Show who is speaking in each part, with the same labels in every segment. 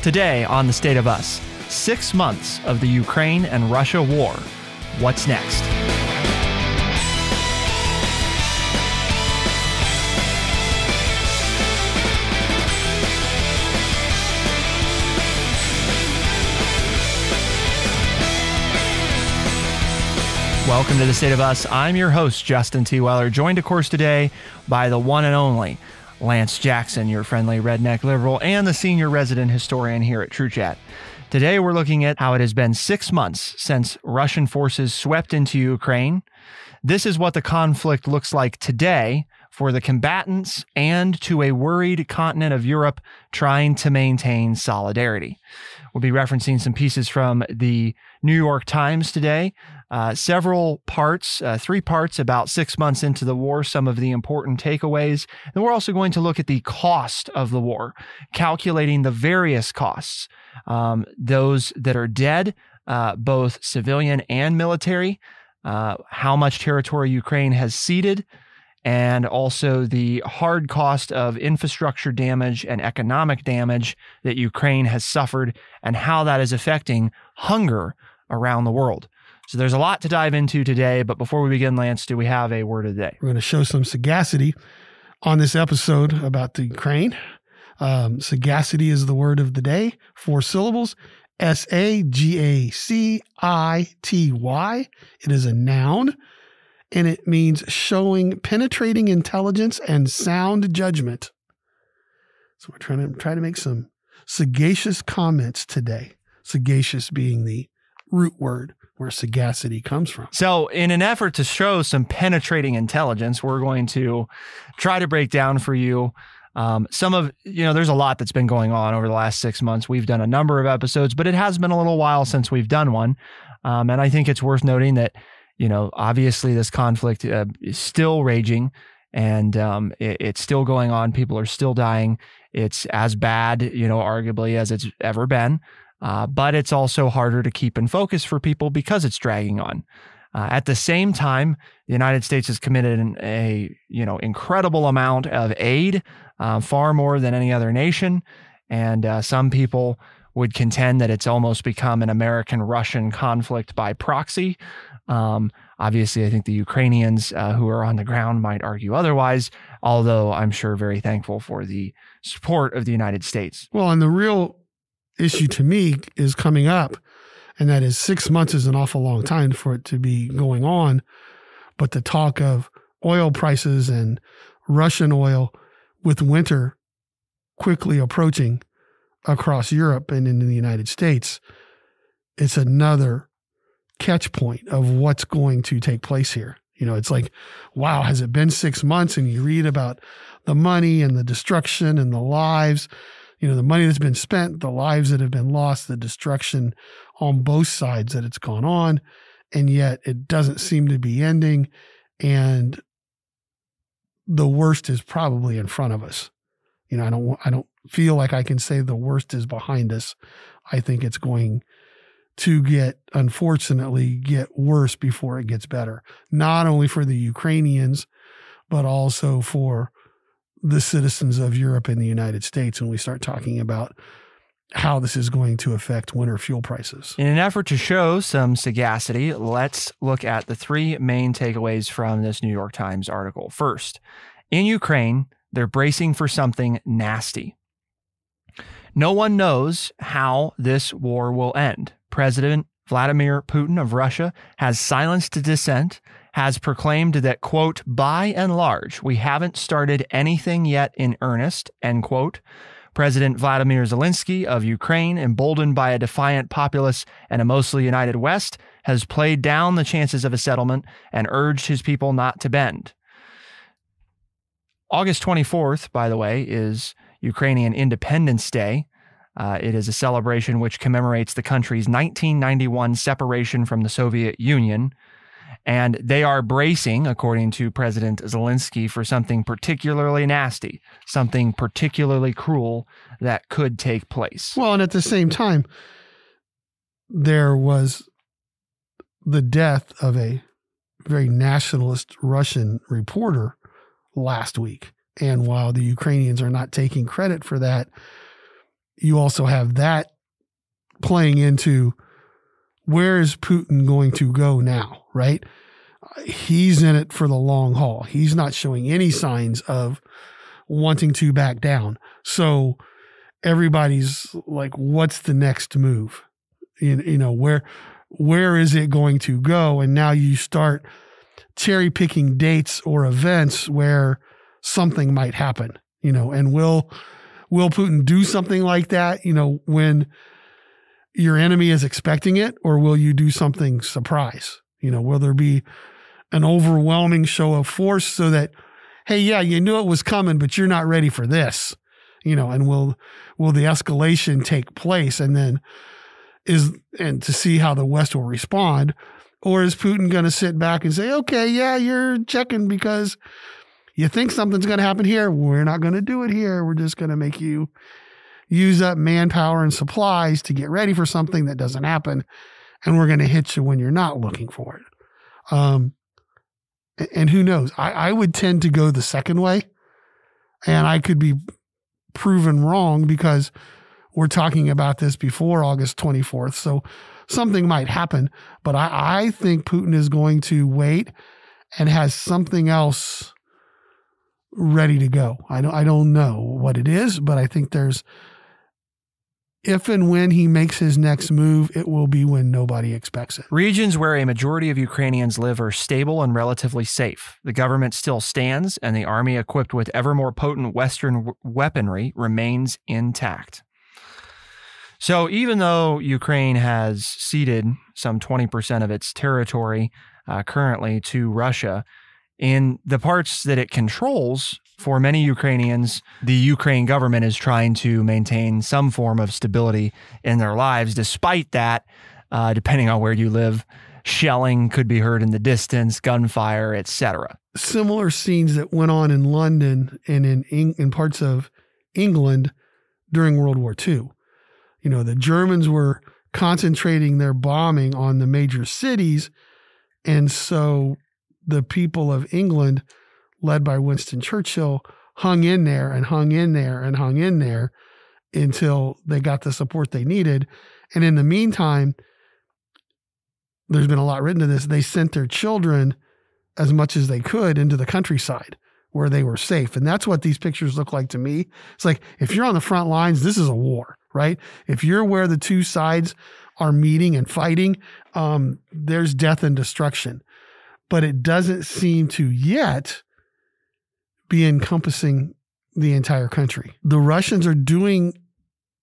Speaker 1: Today on The State of Us, 6 months of the Ukraine and Russia war. What's next? Welcome to The State of Us. I'm your host, Justin T. Weller, joined, of course, today by the one and only Lance Jackson, your friendly redneck liberal, and the senior resident historian here at True Chat. Today, we're looking at how it has been 6 months since Russian forces swept into Ukraine. This is what the conflict looks like today for the combatants and to a worried continent of Europe trying to maintain solidarity. We'll be referencing some pieces from the New York Times today, several parts, 3 parts about 6 months into the war, some of the important takeaways. And we're also going to look at the cost of the war, calculating the various costs, those that are dead, both civilian and military, how much territory Ukraine has ceded, and also the hard cost of infrastructure damage and economic damage that Ukraine has suffered and how that is affecting hunger around the world. So there's a lot to dive into today, but before we begin, Lance, do we have a word of the day?
Speaker 2: We're going to show some sagacity on this episode about the Ukraine. Sagacity is the word of the day, 4 syllables, S-A-G-A-C-I-T-Y. It is a noun, and it means showing penetrating intelligence and sound judgment. So we're trying to make some sagacious comments today. Sagacious being the root word where sagacity comes from.
Speaker 1: So in an effort to show some penetrating intelligence, we're going to try to break down for you some of, there's a lot that's been going on over the last 6 months. We've done a number of episodes, but it has been a little while since we've done one. And I think it's worth noting that, obviously this conflict is still raging and it's still going on. People are still dying. It's as bad, arguably as it's ever been. But it's also harder to keep in focus for people because it's dragging on. At the same time, the United States has committed a incredible amount of aid, far more than any other nation. And some people would contend that it's almost become an American-Russian conflict by proxy. Obviously, I think the Ukrainians who are on the ground might argue otherwise, although I'm sure very thankful for the support of the United States.
Speaker 2: Well, and the real issue to me is coming up, and that is 6 months is an awful long time for it to be going on. But the talk of oil prices and Russian oil with winter quickly approaching across Europe and in the United States, it's another catch point of what's going to take place here. It's like, wow, has it been 6 months? And you read about the money and the destruction and the lives, the money that's been spent, the lives that have been lost, the destruction on both sides that it's gone on, and yet it doesn't seem to be ending. And the worst is probably in front of us. I don't feel like I can say the worst is behind us. I think it's going to unfortunately get worse before it gets better, not only for the Ukrainians, but also for the citizens of Europe and the United States when we start talking about how this is going to affect winter fuel prices.
Speaker 1: In an effort to show some sagacity, let's look at the 3 main takeaways from this New York Times article. First, in Ukraine, they're bracing for something nasty. No one knows how this war will end. President Vladimir Putin of Russia has silenced dissent, has proclaimed that, quote, by and large, we haven't started anything yet in earnest, end quote. President Vladimir Zalenskyy of Ukraine, emboldened by a defiant populace and a mostly united West, has played down the chances of a settlement and urged his people not to bend. August 24th, by the way, is Ukrainian Independence Day. It is a celebration which commemorates the country's 1991 separation from the Soviet Union. And they are bracing, according to President Zelensky, for something particularly nasty, something particularly cruel that could take place.
Speaker 2: Well, and at the same time, there was the death of a very nationalist Russian reporter last week. And while the Ukrainians are not taking credit for that, you also have that playing into where is Putin going to go now, right? He's in it for the long haul. He's not showing any signs of wanting to back down. So everybody's like, what's the next move? You know, where is it going to go? And now you start cherry picking dates or events where something might happen, you know, and will Putin do something like that, you know, when your enemy is expecting it, or will you do something surprise? You know, will there be an overwhelming show of force so that, hey, yeah, you knew it was coming, but you're not ready for this, you know, and will the escalation take place and then and to see how the West will respond? Or is Putin going to sit back and say, okay, yeah, you're checking because you think something's going to happen here. We're not going to do it here. We're just going to make you use up manpower and supplies to get ready for something that doesn't happen. And we're going to hit you when you're not looking for it. And who knows? I would tend to go the second way, and I could be proven wrong because we're talking about this before August 24th. So something might happen, but I think Putin is going to wait and has something else ready to go. I don't know what it is, but I think there's, if and when he makes his next move, it will be when nobody expects it.
Speaker 1: Regions where a majority of Ukrainians live are stable and relatively safe. The government still stands, and the army equipped with ever more potent Western weaponry remains intact. So even though Ukraine has ceded some 20% of its territory currently to Russia, in the parts that it controls, for many Ukrainians, the Ukraine government is trying to maintain some form of stability in their lives. Despite that, depending on where you live, shelling could be heard in the distance, gunfire, etc.
Speaker 2: Similar scenes that went on in London and in parts of England during World War II. You know, the Germans were concentrating their bombing on the major cities, and so the people of England, led by Winston Churchill, hung in there and hung in there and hung in there until they got the support they needed. And in the meantime, there's been a lot written to this. They sent their children as much as they could into the countryside where they were safe. And that's what these pictures look like to me. It's like, if you're on the front lines, this is a war, right? If you're where the two sides are meeting and fighting, there's death and destruction. But it doesn't seem to yet be encompassing the entire country. The Russians are doing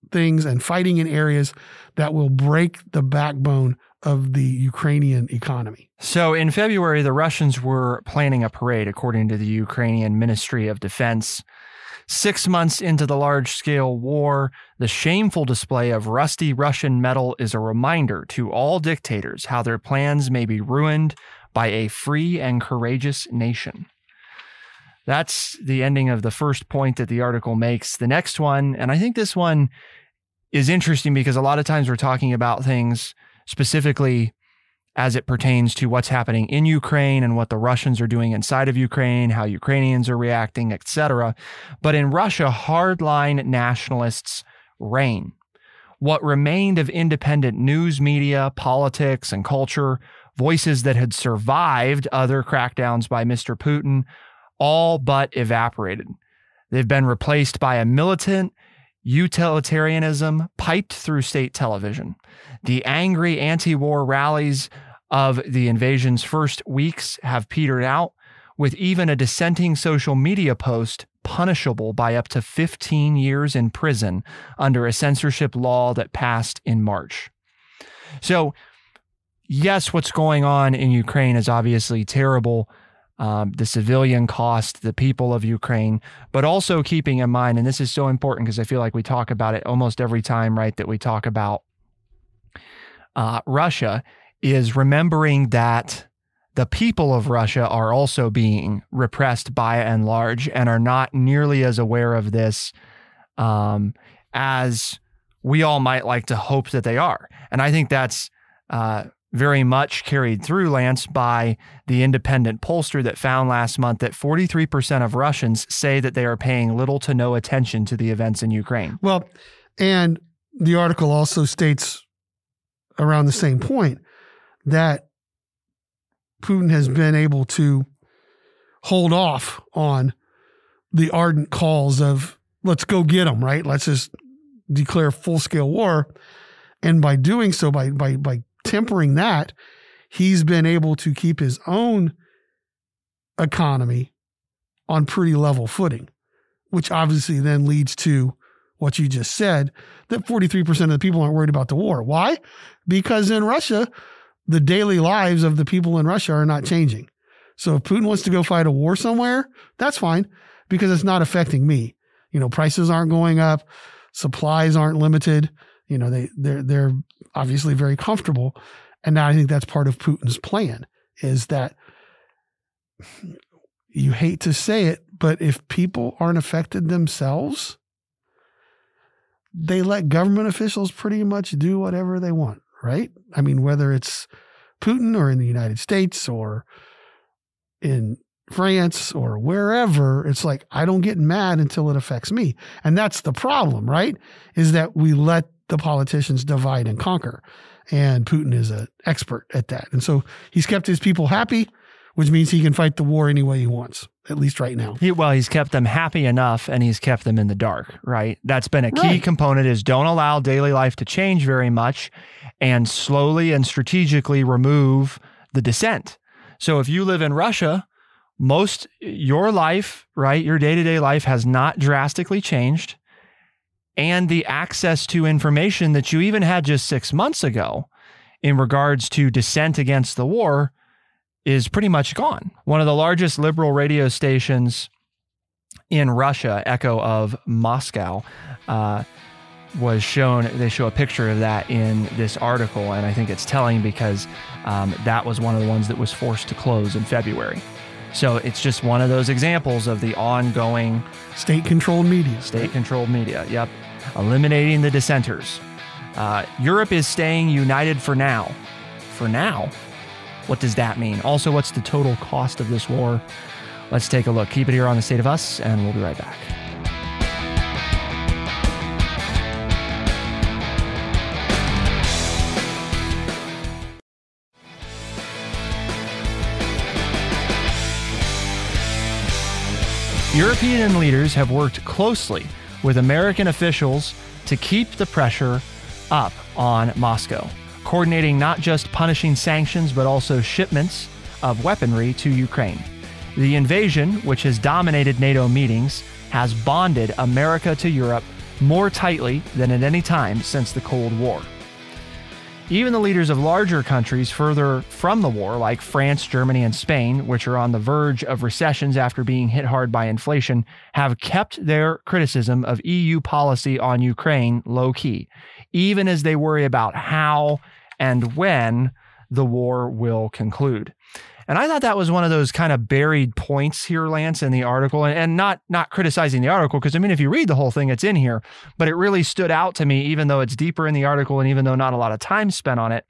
Speaker 2: things and fighting in areas that will break the backbone of the Ukrainian economy.
Speaker 1: So in February, the Russians were planning a parade, according to the Ukrainian Ministry of Defense. 6 months into the large-scale war, the shameful display of rusty Russian metal is a reminder to all dictators how their plans may be ruined by a free and courageous nation. That's the ending of the first point that the article makes. The next one, and I think this one is interesting because a lot of times we're talking about things specifically as it pertains to what's happening in Ukraine and what the Russians are doing inside of Ukraine, how Ukrainians are reacting, etc. But in Russia, hardline nationalists reign. What remained of independent news media, politics, and culture, voices that had survived other crackdowns by Mr. Putin, all but evaporated. They've been replaced by a militant utilitarianism piped through state television. The angry anti-war rallies of the invasion's first weeks have petered out, with even a dissenting social media post punishable by up to 15 years in prison under a censorship law that passed in March. So, yes, what's going on in Ukraine is obviously terrible. The civilian cost, the people of Ukraine, but also keeping in mind, and this is so important because I feel like we talk about it almost every time, right, that we talk about Russia, is remembering that the people of Russia are also being repressed by and large and are not nearly as aware of this as we all might like to hope that they are. And I think that's very much carried through, Lance, by the independent pollster that found last month that 43% of Russians say that they are paying little to no attention to the events in Ukraine.
Speaker 2: Well, And the article also states around the same point that Putin has been able to hold off on the ardent calls of let's go get them, right? Let's just declare full-scale war. And by doing so, by tempering that, he's been able to keep his own economy on pretty level footing, which obviously then leads to what you just said, that 43% of the people aren't worried about the war. Why? Because in Russia, the daily lives of the people in Russia are not changing. So if Putin wants to go fight a war somewhere, that's fine because it's not affecting me. You know, prices aren't going up, supplies aren't limited. You know, they're obviously very comfortable. And now I think that's part of Putin's plan is that you hate to say it, but if people aren't affected themselves, they let government officials pretty much do whatever they want, right? I mean, whether it's Putin or in the United States or in France or wherever, it's like, I don't get mad until it affects me. And that's the problem, right? Is that we let the politicians divide and conquer. And Putin is an expert at that. And so he's kept his people happy, which means he can fight the war any way he wants, at least right now.
Speaker 1: He's kept them happy enough and he's kept them in the dark, right? That's been a key component is don't allow daily life to change very much and slowly and strategically remove the dissent. So if you live in Russia, your life, right, your day-to-day life has not drastically changed. And the access to information that you even had just 6 months ago in regards to dissent against the war is pretty much gone. One of the largest liberal radio stations in Russia, Echo of Moscow, was shown. They show a picture of that in this article, and I think it's telling because that was one of the ones that was forced to close in February. So it's just one of those examples of the ongoing
Speaker 2: state-controlled media.
Speaker 1: State-controlled media, yep. Eliminating the dissenters. Europe is staying united for now. For now? What does that mean? Also, what's the total cost of this war? Let's take a look. Keep it here on The State of Us, and we'll be right back. European leaders have worked closely with American officials to keep the pressure up on Moscow, coordinating not just punishing sanctions, but also shipments of weaponry to Ukraine. The invasion, which has dominated NATO meetings, has bonded America to Europe more tightly than at any time since the Cold War. Even the leaders of larger countries further from the war, like France, Germany, and Spain, which are on the verge of recessions after being hit hard by inflation, have kept their criticism of EU policy on Ukraine low-key, even as they worry about how and when the war will conclude. And I thought that was one of those kind of buried points here, Lance, in the article, and not criticizing the article, because I mean, if you read the whole thing, it's in here, but it really stood out to me, even though it's deeper in the article and even though not a lot of time spent on it,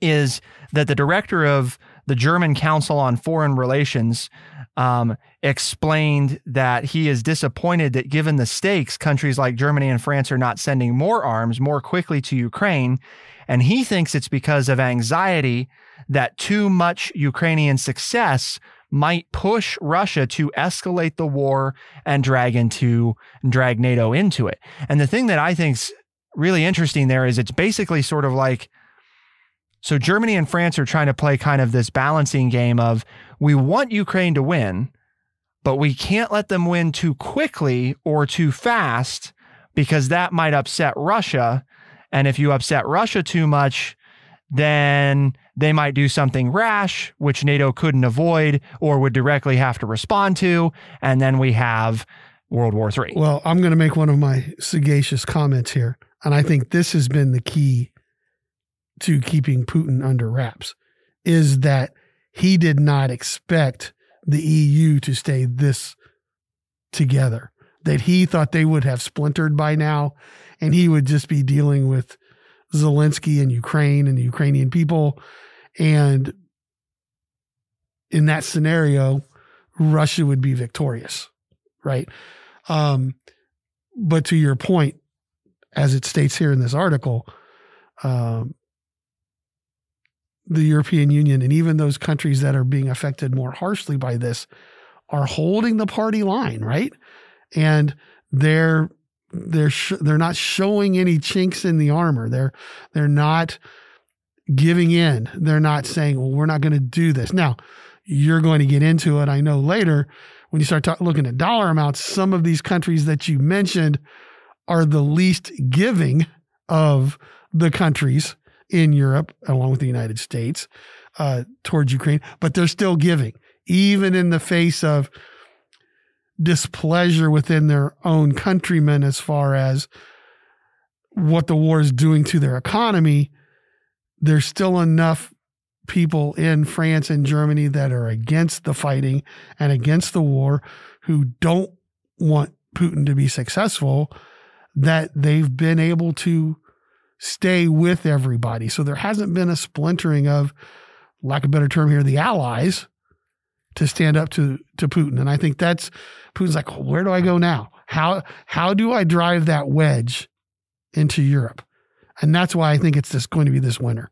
Speaker 1: is that the director of the German Council on Foreign Relations explained that he is disappointed that given the stakes, countries like Germany and France are not sending more arms more quickly to Ukraine. And he thinks it's because of anxiety that too much Ukrainian success might push Russia to escalate the war and drag NATO into it. And the thing that I think's really interesting there is it's basically sort of like, so Germany and France are trying to play kind of this balancing game of we want Ukraine to win, but we can't let them win too quickly or too fast because that might upset Russia. And if you upset Russia too much, then they might do something rash, which NATO couldn't avoid or would directly have to respond to. And then we have World War III.
Speaker 2: Well, I'm going to make one of my sagacious comments here. And I think this has been the key to keeping Putin under wraps, is that he did not expect the EU to stay this together, that he thought they would have splintered by now and he would just be dealing with Zelenskyy and Ukraine and the Ukrainian people. And in that scenario, Russia would be victorious, right? But to your point, as it states here in this article, the European Union and even those countries that are being affected more harshly by this are holding the party line, right? And they're not showing any chinks in the armor. They're not giving in. They're not saying, well, we're not going to do this. Now, you're going to get into it. I know later when you start looking at dollar amounts, some of these countries that you mentioned are the least giving of the countries in Europe, along with the United States, towards Ukraine, but they're still giving, even in the face of displeasure within their own countrymen as far as what the war is doing to their economy. There's still enough people in France and Germany that are against the fighting and against the war, who don't want Putin to be successful, that they've been able to stay with everybody. So there hasn't been a splintering of, lack of a better term here, the allies to stand up to Putin. And I think that's, Putin's like, well, where do I go now? How do I drive that wedge into Europe? And that's why I think it's just going to be this winter.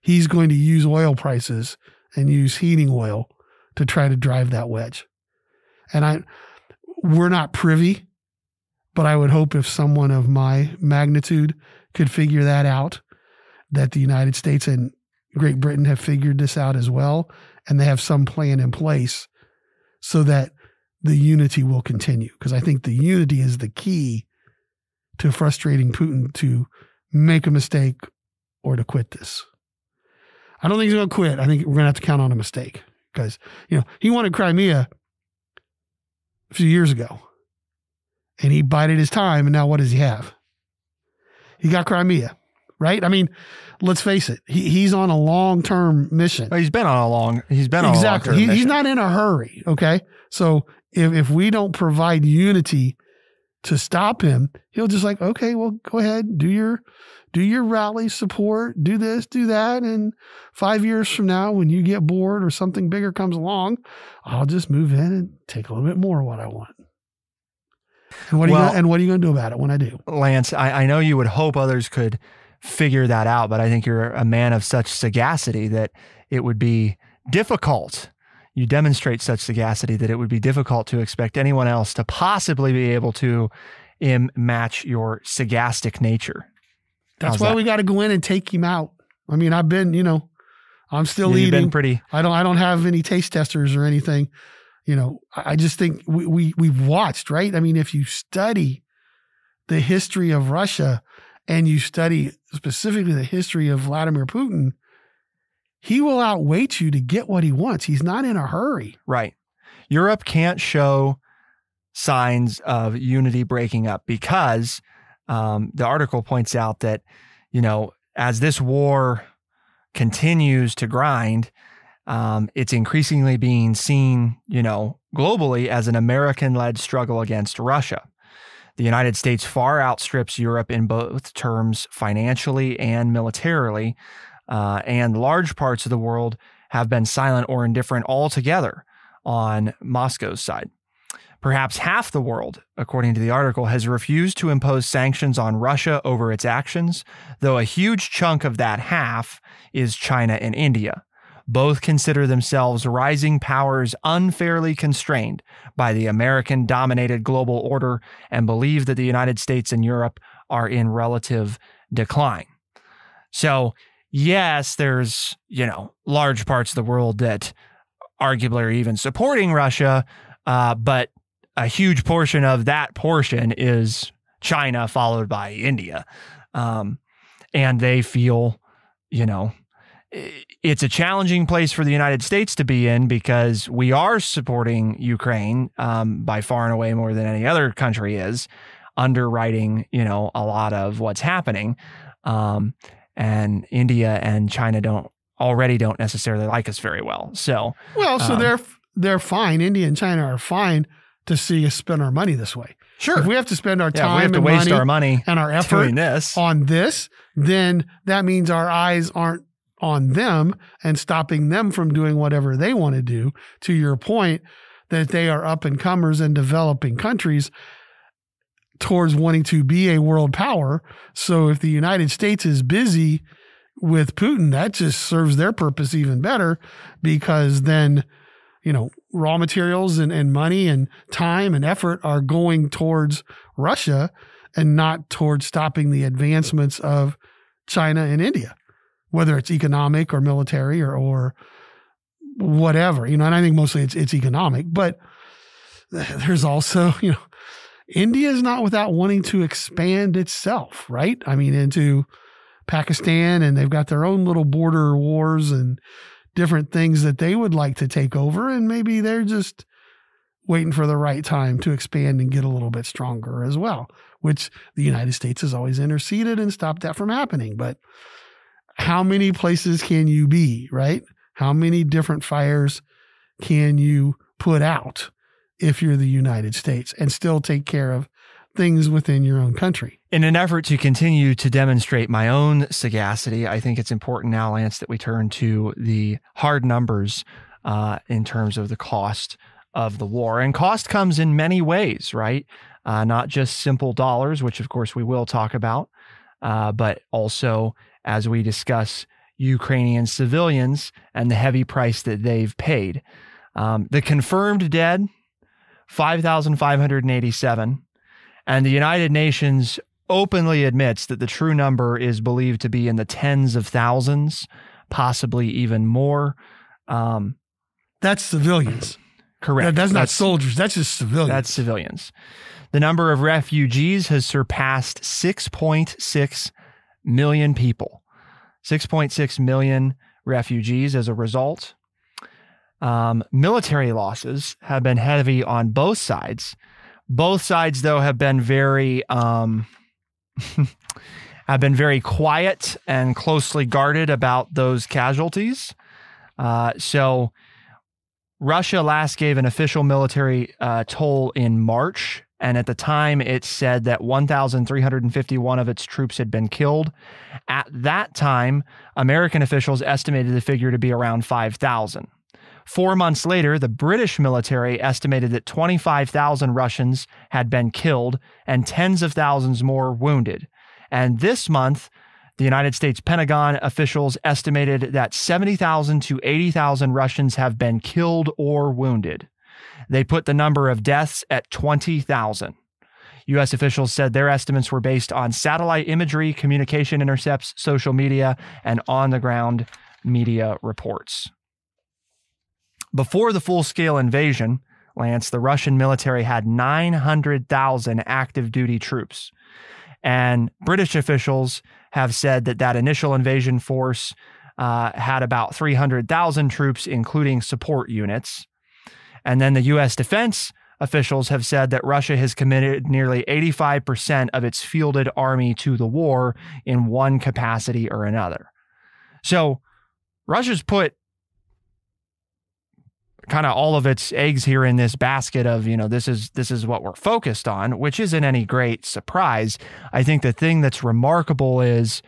Speaker 2: He's going to use oil prices and use heating oil to try to drive that wedge. And we're not privy, but I would hope if someone of my magnitude could figure that out, that the United States and Great Britain have figured this out as well, and they have some plan in place so that the unity will continue. Because I think the unity is the key to frustrating Putin to make a mistake or to quit this. I don't think he's going to quit. I think we're going to have to count on a mistake because, he wanted Crimea a few years ago and he bided his time. And now what does he have? He got Crimea, right? I mean, let's face it. He's on a long-term mission.
Speaker 1: Well, he's been on a long-term
Speaker 2: mission. He's not in a hurry. Okay. So if we don't provide unity to stop him, he'll just like, okay, well, go ahead, do your rally support, do this, do that. And 5 years from now, when you get bored or something bigger comes along, I'll just move in and take a little bit more of what I want. And what are you going to do about it when I do?
Speaker 1: Lance, I know you would hope others could figure that out, but I think you're a man of such sagacity that it would be difficult. You demonstrate such sagacity that it would be difficult to expect anyone else to possibly be able to match your sagacity nature.
Speaker 2: That's why we got to go in and take him out. I mean, I've been, I'm still eating. I don't have any taste testers or anything. I just think we've watched, right? I mean, if you study the history of Russia and you study specifically the history of Vladimir Putin, he will outweight you to get what he wants. He's not in a hurry.
Speaker 1: Right. Europe can't show signs of unity breaking up because the article points out that, as this war continues to grind, it's increasingly being seen, globally as an American-led struggle against Russia. The United States far outstrips Europe in both terms, financially and militarily, and large parts of the world have been silent or indifferent altogether on Moscow's side. Perhaps half the world, according to the article, has refused to impose sanctions on Russia over its actions, though a huge chunk of that half is China and India. Both consider themselves rising powers unfairly constrained by the American-dominated global order and believe that the United States and Europe are in relative decline. So, yes, there's, large parts of the world that arguably are even supporting Russia, but a huge portion of that portion is China, followed by India. And they feel, it's a challenging place for the United States to be in because we are supporting Ukraine by far and away more than any other country is, underwriting, a lot of what's happening. And India and China don't necessarily like us very well. So they're fine. India and China are fine to see us spend our money this way. Sure. If we have to spend our time, we have to waste our money
Speaker 2: and our effort on this, then that means our eyes aren't on them and stopping them from doing whatever they want to do. To your point, that they are up and comers and developing countries, towards wanting to be a world power. So if the United States is busy with Putin, that just serves their purpose even better, because then, raw materials and money and time and effort are going towards Russia and not towards stopping the advancements of China and India, whether it's economic or military or whatever, and I think mostly it's economic, but there's also, India is not without wanting to expand itself, right? I mean, into Pakistan, and they've got their own little border wars and different things that they would like to take over. And maybe they're just waiting for the right time to expand and get a little bit stronger as well, which the United States has always interceded and stopped that from happening. But how many places can you be, right? How many different fires can you put out if you're the United States and still take care of things within your own country?
Speaker 1: In an effort to continue to demonstrate my own sagacity, I think it's important now, Lance, that we turn to the hard numbers in terms of the cost of the war. And cost comes in many ways, right? Not just simple dollars, which of course we will talk about, but also as we discuss Ukrainian civilians and the heavy price that they've paid. The confirmed dead, 5,587, and the United Nations openly admits that the true number is believed to be in the tens of thousands, possibly even more.
Speaker 2: That's civilians.
Speaker 1: Correct.
Speaker 2: That's not soldiers. That's just civilians.
Speaker 1: That's civilians. The number of refugees has surpassed 6.6 million people. 6.6 million refugees as a result. Military losses have been heavy on both sides. Both sides, though, have been very quiet and closely guarded about those casualties. So Russia last gave an official military toll in March, and at the time it said that 1,351 of its troops had been killed. At that time, American officials estimated the figure to be around 5,000. 4 months later, the British military estimated that 25,000 Russians had been killed and tens of thousands more wounded. And this month, the United States Pentagon officials estimated that 70,000 to 80,000 Russians have been killed or wounded. They put the number of deaths at 20,000. U.S. officials said their estimates were based on satellite imagery, communication intercepts, social media, and on-the-ground media reports. Before the full-scale invasion, Lance, the Russian military had 900,000 active duty troops. And British officials have said that that initial invasion force had about 300,000 troops, including support units. And then the U.S. defense officials have said that Russia has committed nearly 85% of its fielded army to the war in one capacity or another. So Russia's put kind of all of its eggs here in this basket of, this is what we're focused on, which isn't any great surprise. I think the thing that's remarkable is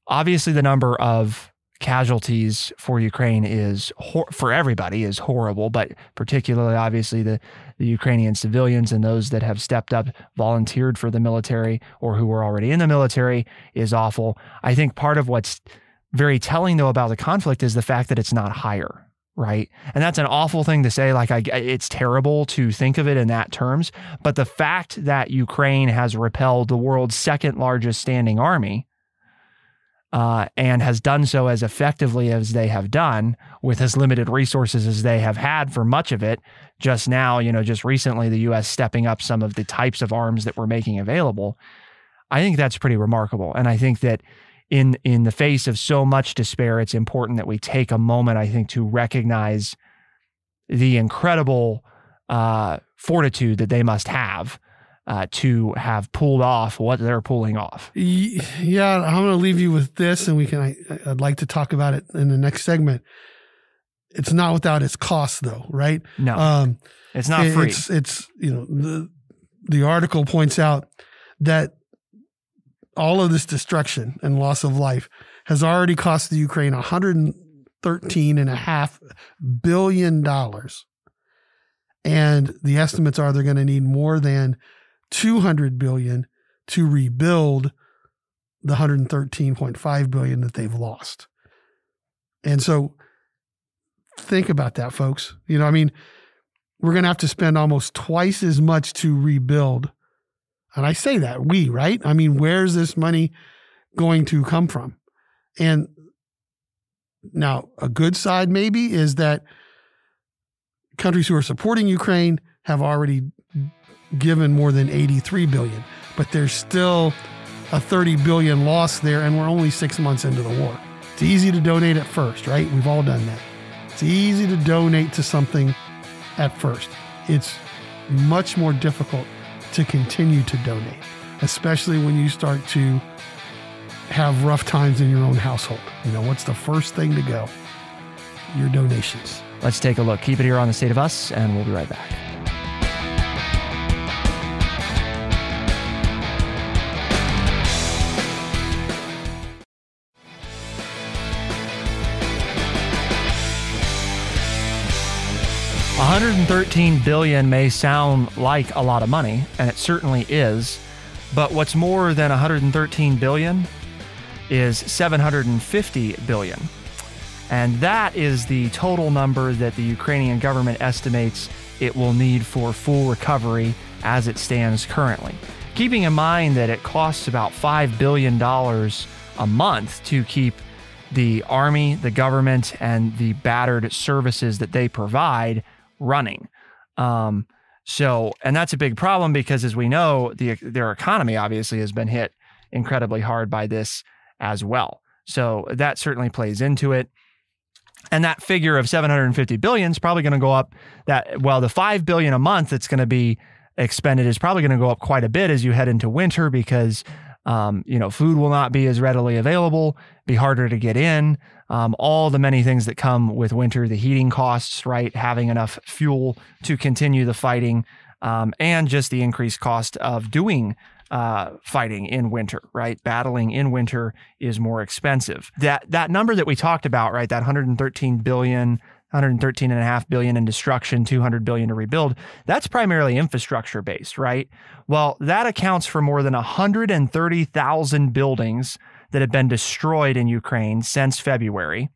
Speaker 1: obviously the number of casualties for Ukraine is for everybody is horrible, but particularly obviously the Ukrainian civilians and those that have stepped up, volunteered for the military or who were already in the military is awful. I think part of what's very telling though about the conflict is the fact that it's not higher. Right. And that's an awful thing to say. Like, it's terrible to think of it in that terms. But the fact that Ukraine has repelled the world's second largest standing army and has done so as effectively as they have done with as limited resources as they have had for much of it. Just now, just recently, the U.S. stepping up some of the types of arms that we're making available. I think that's pretty remarkable. And I think that in the face of so much despair, it's important that we take a moment, I think, to recognize the incredible fortitude that they must have to have pulled off what they're pulling off.
Speaker 2: Yeah, I'm going to leave you with this, and I'd like to talk about it in the next segment. It's not without its cost, though, right?
Speaker 1: No, it's not free.
Speaker 2: It's the article points out that all of this destruction and loss of life has already cost the Ukraine $113.5 billion. And the estimates are they're going to need more than $200 billion to rebuild the $113.5 billion that they've lost. And so think about that, folks. You know, I mean, we're going to have to spend almost twice as much to rebuild. And I say that, right? I mean, where's this money going to come from? And now a good side maybe is that countries who are supporting Ukraine have already given more than $83 billion, but there's still a $30 billion loss there, and we're only 6 months into the war. It's easy to donate at first, right? We've all done that. It's easy to donate to something at first. It's much more difficult to continue to donate, especially when you start to have rough times in your own household. You know, what's the first thing to go? Your donations.
Speaker 1: Let's take a look. Keep it here on The State of Us, and we'll be right back. $113 billion may sound like a lot of money, and it certainly is, but what's more than $113 billion is $750 billion. And that is the total number that the Ukrainian government estimates it will need for full recovery as it stands currently. Keeping in mind that it costs about $5 billion a month to keep the army, the government, and the battered services that they provide running. And that's a big problem because, as we know, their economy obviously has been hit incredibly hard by this as well. So that certainly plays into it. And that figure of $750 billion is probably going to go up. The $5 billion a month that's going to be expended is probably going to go up quite a bit as you head into winter because, food will not be as readily available, be harder to get in. All the many things that come with winter, the heating costs, right? Having enough fuel to continue the fighting, and just the increased cost of doing fighting in winter, right? Battling in winter is more expensive. That number that we talked about, right? That $113 billion, $113.5 billion in destruction, $200 billion to rebuild, that's primarily infrastructure based, right? Well, that accounts for more than 130,000 buildings that have been destroyed in Ukraine since February,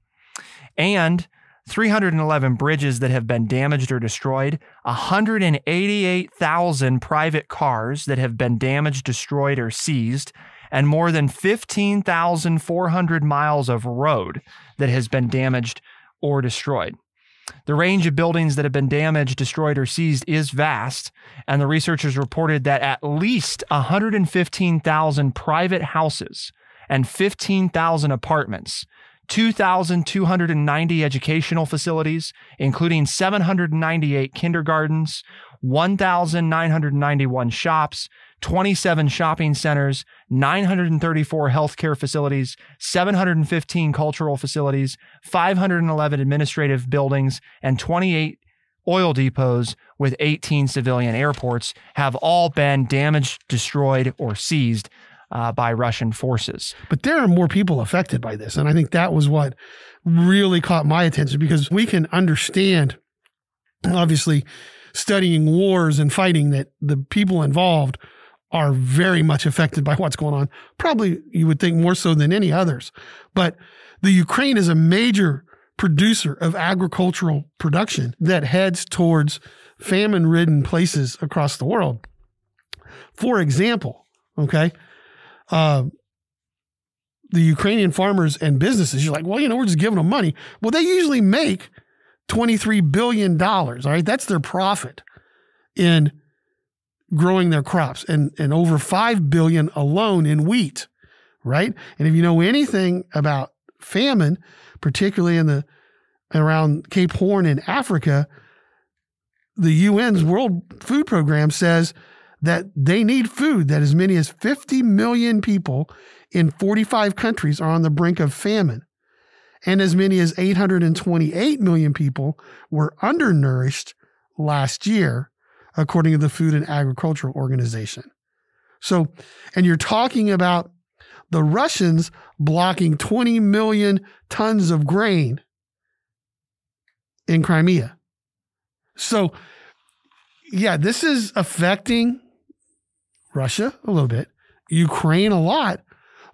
Speaker 1: and 311 bridges that have been damaged or destroyed, 188,000 private cars that have been damaged, destroyed, or seized, and more than 15,400 miles of road that has been damaged or destroyed. The range of buildings that have been damaged, destroyed, or seized is vast, and the researchers reported that at least 115,000 private houses and 15,000 apartments, 2,290 educational facilities, including 798 kindergartens, 1,991 shops, 27 shopping centers, 934 healthcare facilities, 715 cultural facilities, 511 administrative buildings, and 28 oil depots with 18 civilian airports have all been damaged, destroyed, or seized by Russian forces.
Speaker 2: But there are more people affected by this. And I think that was what really caught my attention, because we can understand, obviously, studying wars and fighting, that the people involved are very much affected by what's going on. Probably, you would think, more so than any others. But the Ukraine is a major producer of agricultural production that heads towards famine-ridden places across the world. For example, okay, the Ukrainian farmers and businesses, you're like, well, we're just giving them money. Well, they usually make $23 billion, all right? That's their profit in growing their crops, and over $5 billion alone in wheat, right? And if you know anything about famine, particularly around Cape Horn in Africa, the UN's World Food Program says that they need food, that as many as 50 million people in 45 countries are on the brink of famine. And as many as 828 million people were undernourished last year, according to the Food and Agricultural Organization. So, and you're talking about the Russians blocking 20 million tons of grain in Crimea. So, yeah, this is affecting Russia a little bit, Ukraine a lot,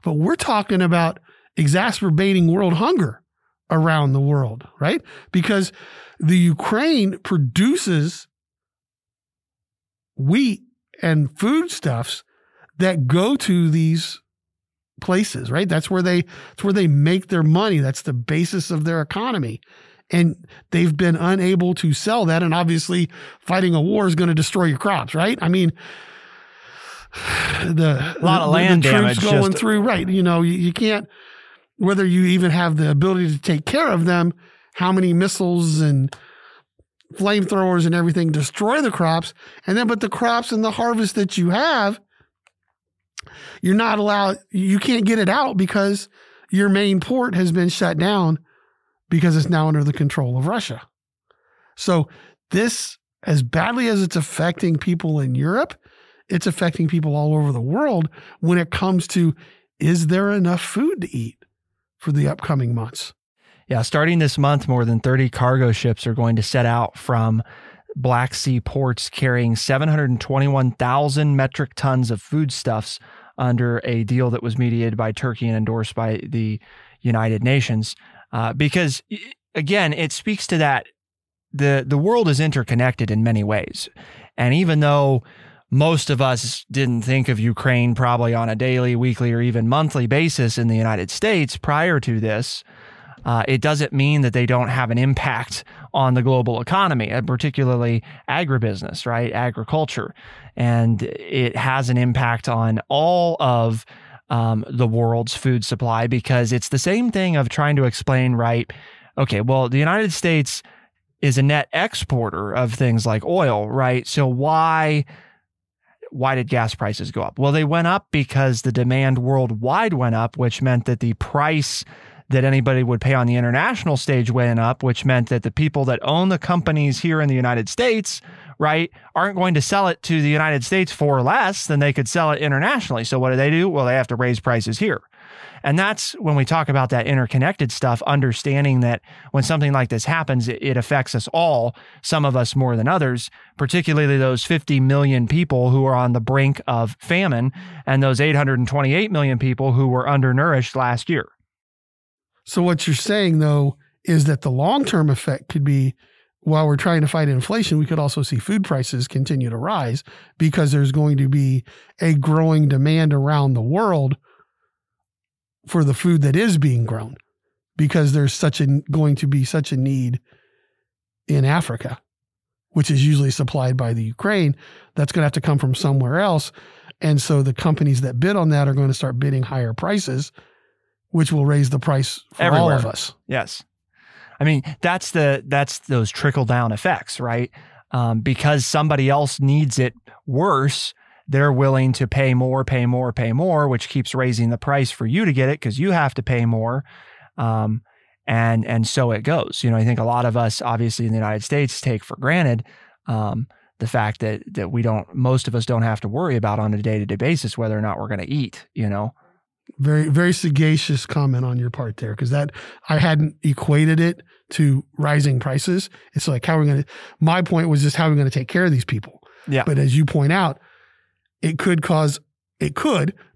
Speaker 2: but we're talking about exacerbating world hunger around the world, right? Because the Ukraine produces wheat and foodstuffs that go to these places, right? That's where they make their money. That's the basis of their economy. And they've been unable to sell that. And obviously fighting a war is going to destroy your crops, right? I mean, a lot of land damage going through, right? You know, you can't, whether you even have the ability to take care of them, how many missiles and flamethrowers and everything destroy the crops. And then, but the crops and the harvest that you have, you're not allowed, you can't get it out because your main port has been shut down because it's now under the control of Russia. So this, as badly as it's affecting people in Europe, it's affecting people all over the world when it comes to, is there enough food to eat for the upcoming months?
Speaker 1: Yeah, starting this month, more than 30 cargo ships are going to set out from Black Sea ports carrying 721,000 metric tons of foodstuffs under a deal that was mediated by Turkey and endorsed by the United Nations. Because, again, it speaks to that the world is interconnected in many ways. And even though most of us didn't think of Ukraine probably on a daily, weekly, or even monthly basis in the United States prior to this, it doesn't mean that they don't have an impact on the global economy, and particularly agribusiness, right? Agriculture. And it has an impact on all of the world's food supply, because it's the same thing of trying to explain, right? Okay, well, the United States is a net exporter of things like oil, right? So why did gas prices go up? Well, they went up because the demand worldwide went up, which meant that the price that anybody would pay on the international stage went up, which meant that the people that own the companies here in the United States, right, aren't going to sell it to the United States for less than they could sell it internationally. So what do? Well, they have to raise prices here. And that's when we talk about that interconnected stuff, understanding that when something like this happens, it affects us all, some of us more than others, particularly those 50 million people who are on the brink of famine and those 828 million people who were undernourished last year.
Speaker 2: So what you're saying, though, is that the long-term effect could be, while we're trying to fight inflation, we could also see food prices continue to rise because there's going to be a growing demand around the world for the food that is being grown, because there's going to be such a need in Africa, which is usually supplied by the Ukraine. That's going to have to come from somewhere else. And so the companies that bid on that are going to start bidding higher prices, which will raise the price for everywhere. All of us.
Speaker 1: Yes. I mean, that's those trickle down effects, right? Because somebody else needs it worse, they're willing to pay more, which keeps raising the price for you to get it because you have to pay more. And so it goes. You know, I think a lot of us, obviously in the United States, take for granted the fact that most of us don't have to worry about on a day-to-day basis whether or not we're going to eat, you know.
Speaker 2: Very, very sagacious comment on your part there, because that I hadn't equated it to rising prices. It's like, my point was just how are we going to take care of these people? Yeah. But as you point out, it could cause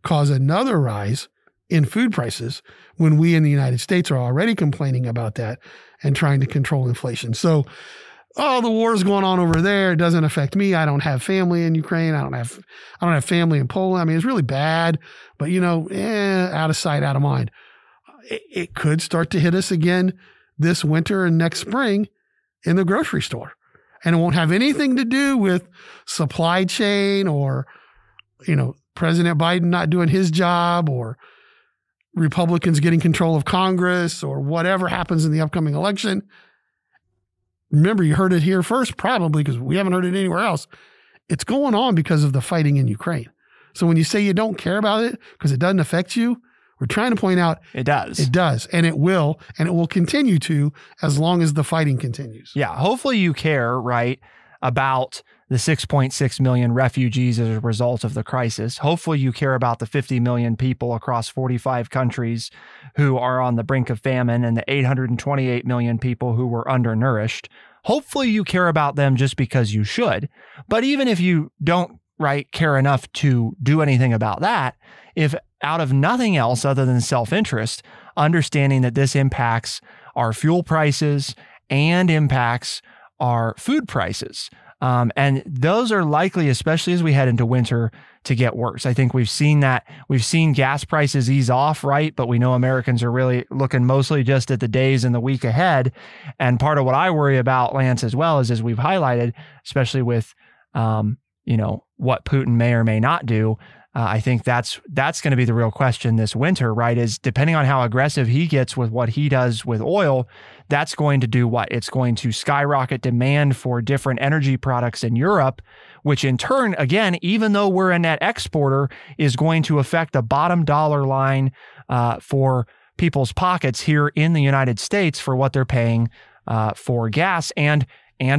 Speaker 2: another rise in food prices when we in the United States are already complaining about that and trying to control inflation. So, the war's going on over there. It doesn't affect me. I don't have family in Ukraine. I don't have family in Poland. I mean, it's really bad, but out of sight, out of mind. It could start to hit us again this winter and next spring in the grocery store. And it won't have anything to do with supply chain or, President Biden not doing his job or Republicans getting control of Congress or whatever happens in the upcoming election. Remember, you heard it here first, probably, because we haven't heard it anywhere else. It's going on because of the fighting in Ukraine. So when you say you don't care about it because it doesn't affect you, we're trying to point out
Speaker 1: it does.
Speaker 2: It does, and it will continue to as long as the fighting continues.
Speaker 1: Yeah, hopefully you care, right, about the 6.6 million refugees as a result of the crisis. Hopefully you care about the 50 million people across 45 countries who are on the brink of famine and the 828 million people who were undernourished. Hopefully you care about them just because you should. But even if you don't right, care enough to do anything about that if out of nothing else other than self-interest, understanding that this impacts our fuel prices and impacts our food prices. And those are likely, especially as we head into winter, to get worse. I think we've seen that. We've seen gas prices ease off, right? But we know Americans are really looking mostly just at the days and the week ahead. And part of what I worry about, Lance, as well, is as we've highlighted, especially with, what Putin may or may not do. I think that's going to be the real question this winter, right? Is depending on how aggressive he gets with what he does with oil, that's going to do what? It's going to skyrocket demand for different energy products in Europe, which in turn, again, even though we're a net exporter, is going to affect the bottom dollar line for people's pockets here in the United States for what they're paying for gas and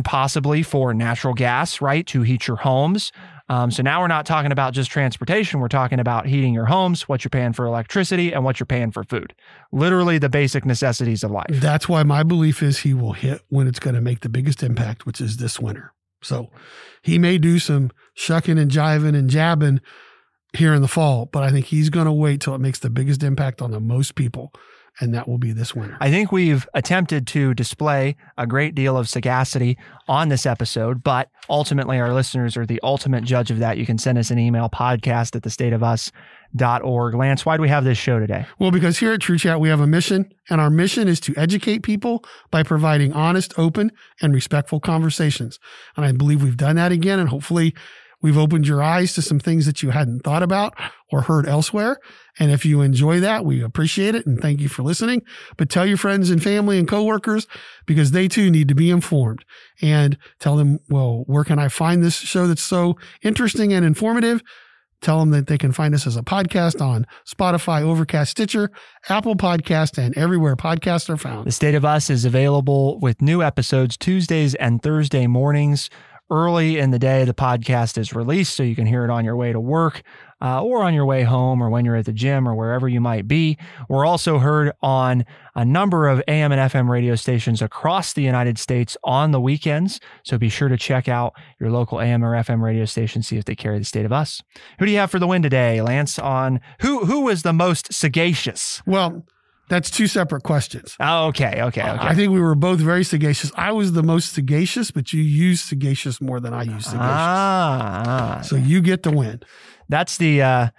Speaker 1: possibly for natural gas, right, to heat your homes. So now we're not talking about just transportation. We're talking about heating your homes, what you're paying for electricity, and what you're paying for food. Literally the basic necessities of life.
Speaker 2: That's why my belief is he will hit when it's going to make the biggest impact, which is this winter. So he may do some shucking and jiving and jabbing here in the fall, but I think he's going to wait till it makes the biggest impact on the most people. And that will be this winter.
Speaker 1: I think we've attempted to display a great deal of sagacity on this episode, but ultimately our listeners are the ultimate judge of that. You can send us an email, podcast@thestateofus.org. Lance, why do we have this show today?
Speaker 2: Well, because here at True Chat, we have a mission, and our mission is to educate people by providing honest, open, and respectful conversations. And I believe we've done that again, and hopefully we've opened your eyes to some things that you hadn't thought about or heard elsewhere. And if you enjoy that, we appreciate it and thank you for listening. But tell your friends and family and coworkers because they too need to be informed. And tell them, well, where can I find this show that's so interesting and informative? Tell them that they can find us as a podcast on Spotify, Overcast, Stitcher, Apple Podcast, and everywhere podcasts are found.
Speaker 1: The State of Us is available with new episodes Tuesdays and Thursday mornings. Early in the day, the podcast is released, so you can hear it on your way to work or on your way home or when you're at the gym or wherever you might be. We're also heard on a number of AM and FM radio stations across the United States on the weekends, so be sure to check out your local AM or FM radio station, see if they carry the State of Us. Who do you have for the win today, Lance, on who was the most sagacious?
Speaker 2: Well, that's two separate questions.
Speaker 1: Oh, okay.
Speaker 2: I think we were both very sagacious. I was the most sagacious, but you used sagacious more than I used sagacious. So you get to win.
Speaker 1: That's the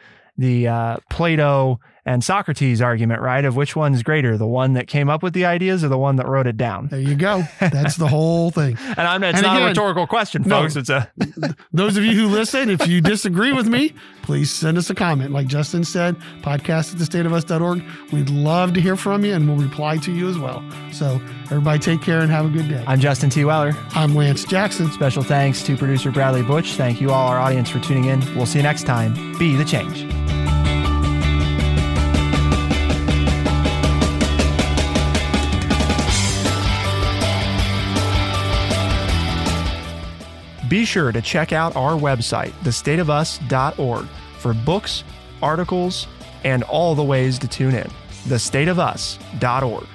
Speaker 1: Plato and Socrates argument, right? Of which one's greater, the one that came up with the ideas or the one that wrote it down?
Speaker 2: There you go. That's the whole thing.
Speaker 1: And it's not a rhetorical question, folks.
Speaker 2: No, those of you who listen, if you disagree with me, please send us a comment. Like Justin said, podcast@thestateofus.org. We'd love to hear from you and we'll reply to you as well. So everybody take care and have a good day.
Speaker 1: I'm Justin T. Weller.
Speaker 2: I'm Lance Jackson.
Speaker 1: Special thanks to producer Bradley Butch. Thank you all, our audience, for tuning in. We'll see you next time. Be the change. Be sure to check out our website, thestateofus.org, for books, articles, and all the ways to tune in. thestateofus.org.